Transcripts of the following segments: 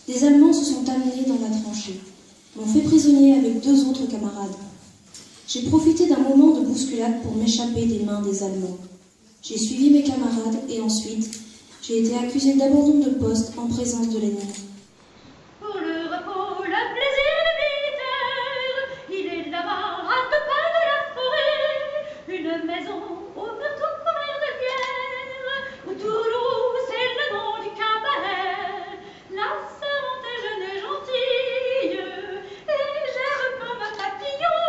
Des Allemands se sont amenés dans la tranchée, m'ont fait prisonnier avec 2 autres camarades. J'ai profité d'un moment de bousculade pour m'échapper des mains des Allemands. J'ai suivi mes camarades et ensuite, j'ai été accusé d'abandon de poste en présence de l'ennemi. Pour le repos, le plaisir de militaire, il est là-bas à 2 pas de la forêt, une maison au mur couvert de pierre, où Toulouse c'est le nom du cabaret. La servante est jeune et gentille, légère comme un papillon,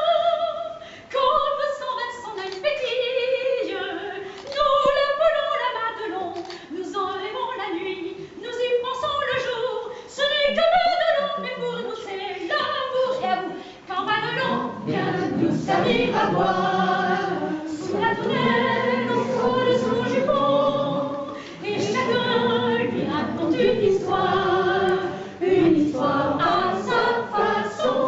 comme son œil pétille. Nous l'appelons la Madelon, nous en rêvons la nuit, nous y pensons le jour. Ce n'est que Madelon, mais pour nous c'est l'amour. Et à vous, quand Madelon vient nous servir à boire, sous la tonnelle au fond de son jupon, et chacun lui raconte une histoire à sa façon.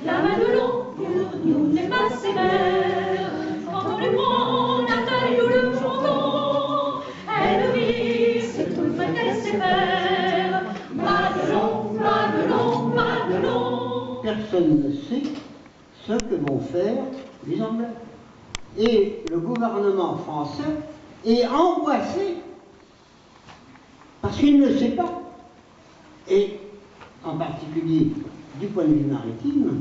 La Madelon, pour nous n'est pas sévère, quand on lui prend la taille ou le fronton, elle rit, c'est tout vrai qu'elle sait faire. Madelon, Madelon, Madelon. Personne ne sait ce que vont faire les Anglais. Et le gouvernement français est angoissé parce qu'il ne sait pas. Et en particulier du point de vue maritime,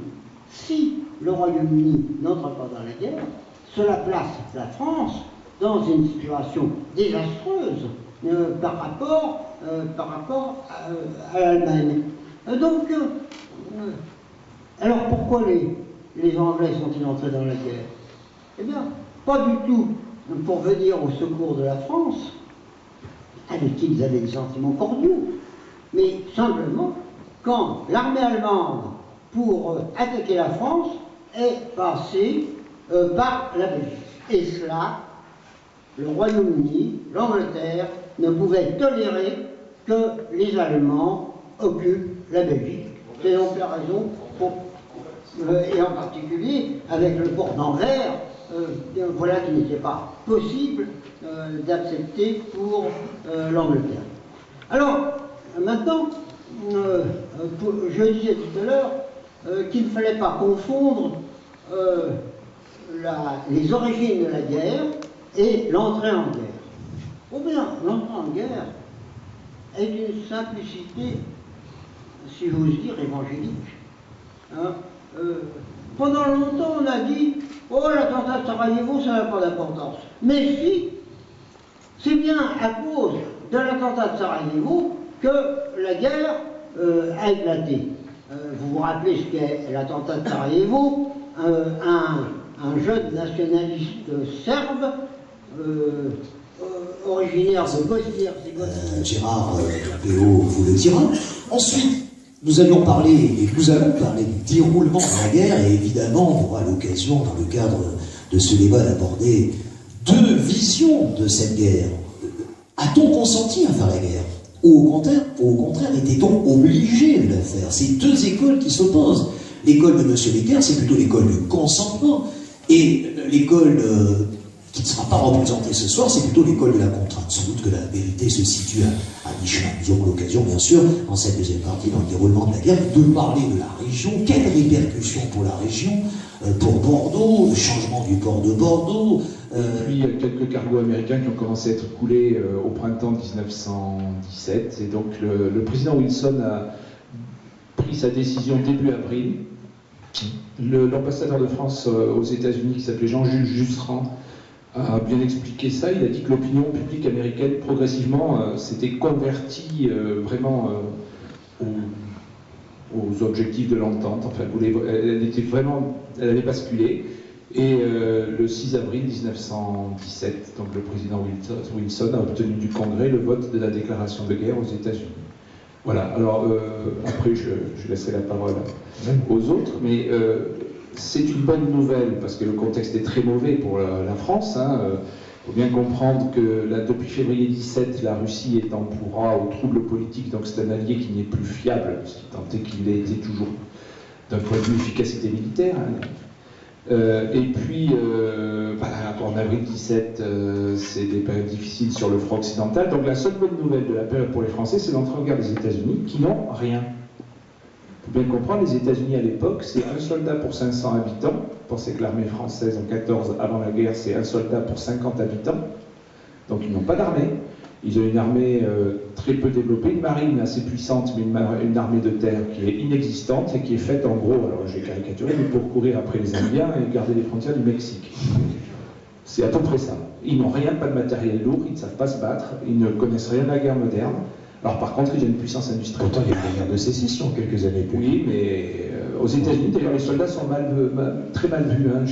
si le Royaume-Uni n'entre pas dans la guerre, cela place la France dans une situation désastreuse par rapport à l'Allemagne. Donc, alors pourquoi les Anglais sont-ils entrés dans la guerre? Eh bien, pas du tout pour venir au secours de la France, avec qui ils avaient des sentiments cordiaux, mais simplement quand l'armée allemande, pour attaquer la France, est passée par la Belgique. Et cela, le Royaume-Uni, l'Angleterre, ne pouvaient tolérer que les Allemands occupent la Belgique. C'est donc la raison pour, et en particulier avec le port d'Anvers, voilà qui n'était pas possible d'accepter pour l'Angleterre. Alors, maintenant, je disais tout à l'heure qu'il ne fallait pas confondre les origines de la guerre et l'entrée en guerre. Ou bien, l'entrée en guerre est d'une simplicité, si j'ose dire, évangélique. Hein? Pendant longtemps, on a dit « Oh, l'attentat de Sarajevo, ça n'a pas d'importance. » Mais si, c'est bien à cause de l'attentat de Sarajevo que la guerre a éclaté. Vous vous rappelez ce qu'est l'attentat de Sarajevo? Un jeune nationaliste serbe, originaire de Bosnie-Herzégovine. Gérard Léo vous le dira. Ensuite, nous allons parler du déroulement de la guerre, et évidemment, on aura l'occasion, dans le cadre de ce débat, d'aborder 2 visions de cette guerre. A-t-on consenti à faire la guerre? Ou au contraire, était-on obligé de la faire? C'est 2 écoles qui s'opposent. L'école de M. Becker, c'est plutôt l'école du consentement, et l'école qui ne sera pas représentée ce soir, c'est plutôt l'école de la contrainte. Sans doute que la vérité se situe à mi-chemin. Nous aurons l'occasion, bien sûr, dans cette deuxième partie, dans le déroulement de la guerre, de parler de la région. Quelles répercussions pour la région, pour Bordeaux, le changement du port de Bordeaux. Et puis, quelques cargos américains qui ont commencé à être coulés au printemps 1917. Et donc, le président Wilson a pris sa décision début avril. L'ambassadeur de France aux États-Unis, qui s'appelait Jean-Jules Jusserand, a bien expliqué ça. Il a dit que l'opinion publique américaine, progressivement, s'était convertie vraiment aux objectifs de l'entente. Enfin, elle avait basculé. Et le 6 avril 1917, donc le président Wilson a obtenu du Congrès le vote de la déclaration de guerre aux États-Unis. Voilà, alors après je laisserai la parole aux autres, mais c'est une bonne nouvelle parce que le contexte est très mauvais pour la France. Il faut bien comprendre que là, depuis février 17, la Russie est en proie aux troubles politiques, donc c'est un allié qui n'est plus fiable, ce qui tant est qu'il a été toujours d'un point de vue efficacité militaire. Et puis, en avril 17, c'est des périodes difficiles sur le front occidental. Donc la seule bonne nouvelle de la période pour les Français, c'est l'entrée en guerre des États-Unis, qui n'ont rien. Il faut bien comprendre, les États-Unis à l'époque, c'est un soldat pour 500 habitants. Vous pensez que l'armée française en 14, avant la guerre, c'est un soldat pour 50 habitants. Donc ils n'ont pas d'armée. Ils ont une armée très peu développée, une marine assez puissante, mais une armée de terre qui est inexistante et qui est faite en gros, alors j'ai caricaturé, mais pour courir après les Indiens et garder les frontières du Mexique. C'est à peu près ça. Ils n'ont rien, pas de matériel lourd, ils ne savent pas se battre, ils ne connaissent rien de la guerre moderne. Alors par contre, il y a une puissance industrielle. Pourtant, il y a une guerre de sécession quelques années plus. Oui, mais aux États-Unis, d'ailleurs, les soldats sont très mal vus. Hein.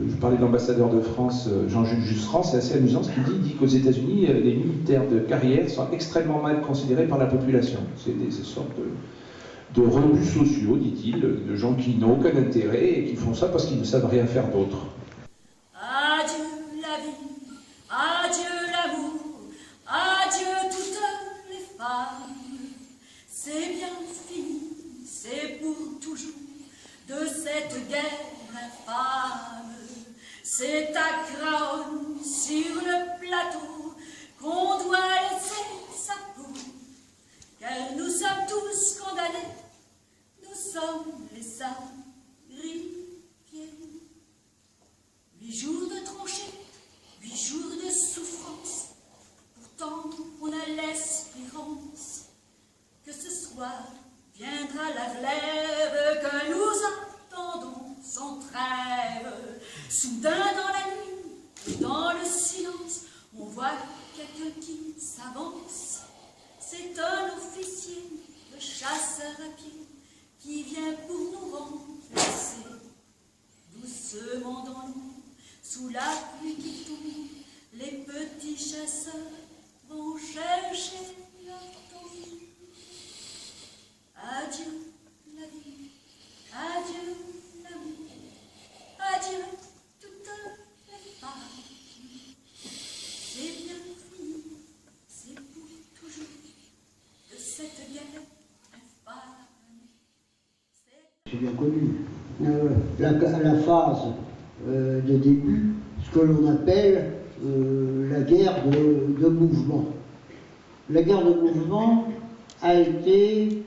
Je parlais de l'ambassadeur de France, Jean-Jules Jusserand, c'est assez amusant ce qu'il dit. Il dit qu'aux États-Unis, les militaires de carrière sont extrêmement mal considérés par la population. C'est des sortes de rebuts sociaux, dit-il, de gens qui n'ont aucun intérêt et qui font ça parce qu'ils ne savent rien faire d'autre. Adieu la vie, adieu l'amour, adieu toutes les femmes. C'est bien fini, c'est pour toujours de cette guerre infâme. C'est à Craonne, sur le plateau, qu'on doit laisser sa peau. Car nous sommes tous condamnés, nous sommes les sacrifiés. 8 jours de tranchée, 8 jours de souffrance. Pourtant, on a l'espérance que ce soir viendra la relève, que nous attendons sans trêve. Soudain dans la nuit, dans le silence, on voit quelqu'un qui s'avance. C'est un officier, le chasseur à pied, qui vient pour nous remplacer. Doucement dans l'eau, sous la pluie qui tombe, les petits chasseurs vont chercher leur tombe. Adieu la vie, adieu l'amour, adieu toutes les femmes. C'est bien fini, c'est pour toujours de cette guerre infâme. C'est bien connu. La phase de début, ce que l'on appelle la guerre de mouvement. La guerre de mouvement a été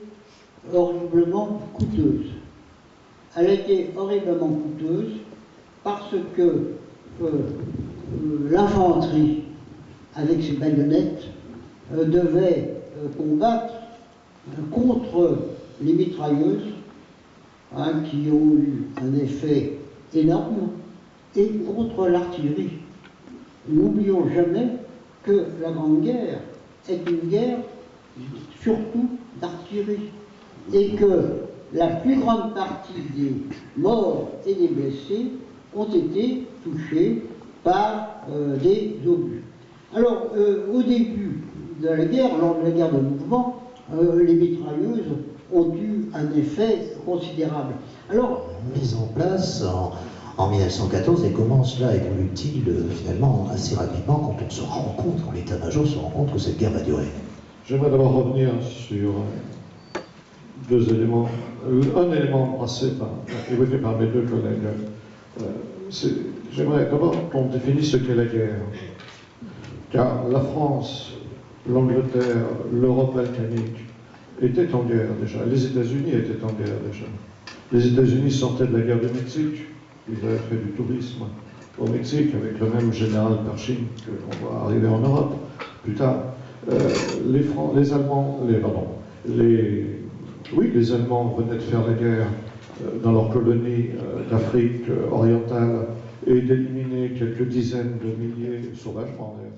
horriblement coûteuse. Elle a été horriblement coûteuse parce que l'infanterie, avec ses baïonnettes, devait combattre contre les mitrailleuses, qui ont eu un effet énorme, et contre l'artillerie. N'oublions jamais que la Grande Guerre est une guerre surtout d'artillerie, et que la plus grande partie des morts et des blessés ont été touchés par des obus. Alors, au début de la guerre, lors de la guerre de mouvement, les mitrailleuses ont eu un effet considérable. Alors, mise en place en 1914, et comment cela évolue-t-il finalement assez rapidement quand on se rend compte, quand l'état-major se rend compte que cette guerre va durer? J'aimerais d'abord revenir sur deux éléments. Un élément évoqué par mes deux collègues. J'aimerais d'abord qu'on définisse ce qu'est la guerre. Car la France, l'Angleterre, l'Europe balkanique étaient en guerre déjà. Les États-Unis étaient en guerre déjà. Les États-Unis sortaient de la guerre du Mexique. Ils avaient fait du tourisme au Mexique avec le même général Pershing qu'on voit arriver en Europe plus tard. Les Allemands venaient de faire la guerre dans leurs colonies d'Afrique orientale et d'éliminer quelques dizaines de milliers, sauvagement d'ailleurs,